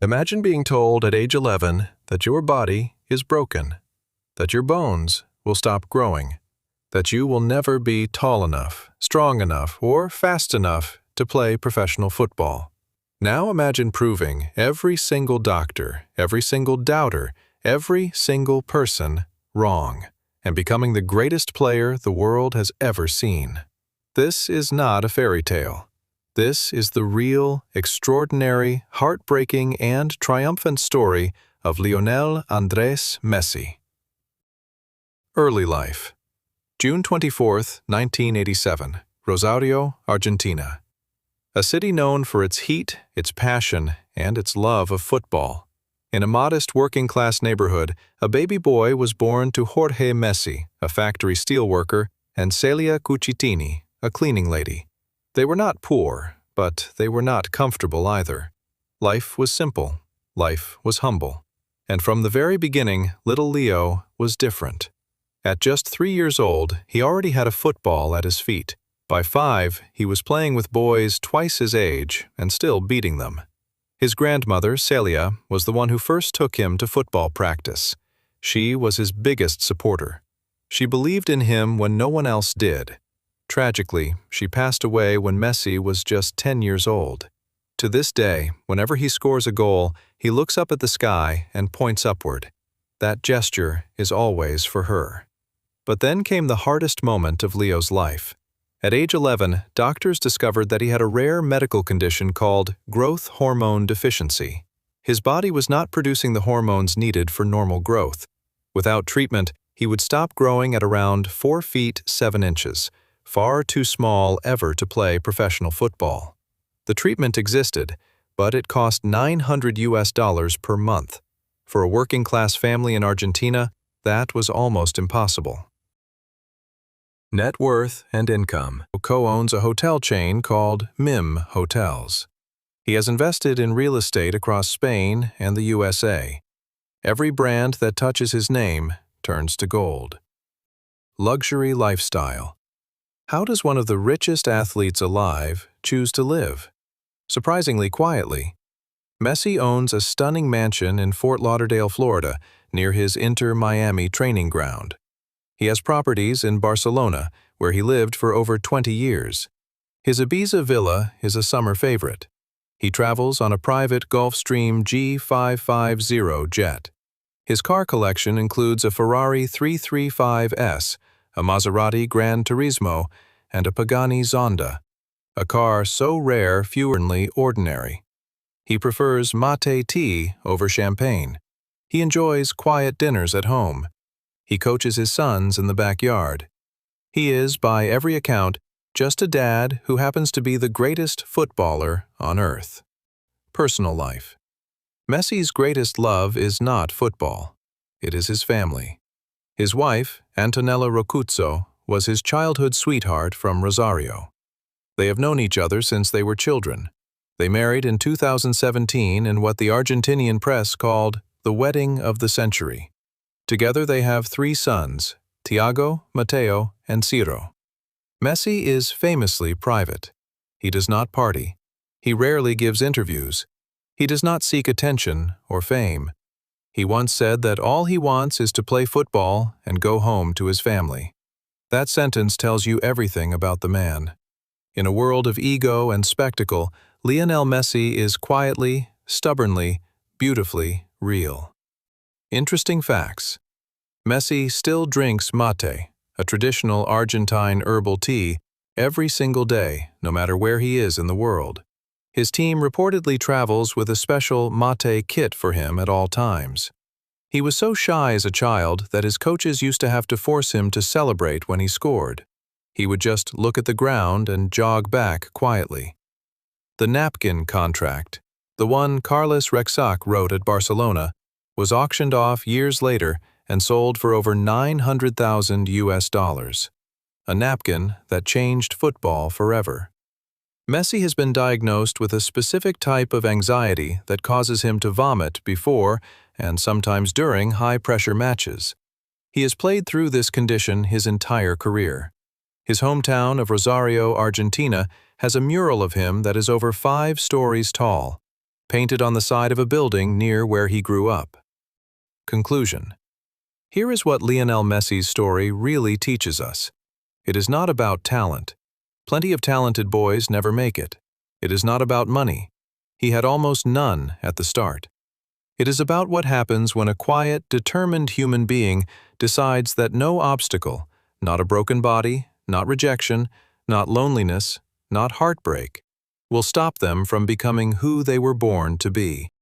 Imagine being told at age 11 that your body is broken, that your bones will stop growing, that you will never be tall enough, strong enough, or fast enough to play professional football. Now imagine proving every single doctor, every single doubter, every single person wrong, and becoming the greatest player the world has ever seen. This is not a fairy tale. This is the real, extraordinary, heartbreaking, and triumphant story of Lionel Andrés Messi. Early life. June 24, 1987, Rosario, Argentina. A city known for its heat, its passion, and its love of football. In a modest working-class neighborhood, a baby boy was born to Jorge Messi, a factory steelworker, and Celia Cucitini, a cleaning lady. They were not poor, but they were not comfortable either. Life was simple. Life was humble. And from the very beginning, little Leo was different. At just 3 years old, he already had a football at his feet. By 5, he was playing with boys twice his age and still beating them. His grandmother, Celia, was the one who first took him to football practice. She was his biggest supporter. She believed in him when no one else did. Tragically, she passed away when Messi was just 10 years old. To this day, whenever he scores a goal, he looks up at the sky and points upward. That gesture is always for her. But then came the hardest moment of Leo's life. At age 11, doctors discovered that he had a rare medical condition called growth hormone deficiency. His body was not producing the hormones needed for normal growth. Without treatment, he would stop growing at around 4 feet 7 inches, far too small ever to play professional football. The treatment existed, but it cost $900 per month. For a working-class family in Argentina, that was almost impossible. Net worth and income. Co-owns a hotel chain called MiM Hotels. He has invested in real estate across Spain and the USA. Every brand that touches his name turns to gold. Luxury lifestyle. How does one of the richest athletes alive choose to live? Surprisingly quietly. Messi owns a stunning mansion in Fort Lauderdale, Florida, near his Inter Miami training ground. He has properties in Barcelona, where he lived for over 20 years. His Ibiza villa is a summer favorite. He travels on a private Gulfstream G550 jet. His car collection includes a Ferrari 335S, a Maserati Gran Turismo, and a Pagani Zonda, a car so rare few ordinary. He prefers mate tea over champagne. He enjoys quiet dinners at home. He coaches his sons in the backyard. He is, by every account, just a dad who happens to be the greatest footballer on earth. Personal life. Messi's greatest love is not football. It is his family. His wife, Antonela Roccuzzo, was his childhood sweetheart from Rosario. They have known each other since they were children. They married in 2017 in what the Argentinian press called the wedding of the century. Together they have 3 sons, Tiago, Mateo, and Ciro. Messi is famously private. He does not party. He rarely gives interviews. He does not seek attention or fame. He once said that all he wants is to play football and go home to his family. That sentence tells you everything about the man. In a world of ego and spectacle, Lionel Messi is quietly, stubbornly, beautifully real. Interesting facts. Messi still drinks mate, a traditional Argentine herbal tea, every single day, no matter where he is in the world. His team reportedly travels with a special mate kit for him at all times. He was so shy as a child that his coaches used to have to force him to celebrate when he scored. He would just look at the ground and jog back quietly. The napkin contract, the one Carlos Rexach wrote at Barcelona, was auctioned off years later and sold for over $900,000. A napkin that changed football forever. Messi has been diagnosed with a specific type of anxiety that causes him to vomit before and sometimes during high-pressure matches. He has played through this condition his entire career. His hometown of Rosario, Argentina, has a mural of him that is over 5 stories tall. painted on the side of a building near where he grew up. Conclusion. Here is what Lionel Messi's story really teaches us. It is not about talent. Plenty of talented boys never make it. It is not about money. He had almost none at the start. It is about what happens when a quiet, determined human being decides that no obstacle, not a broken body, not rejection, not loneliness, not heartbreak, will stop them from becoming who they were born to be.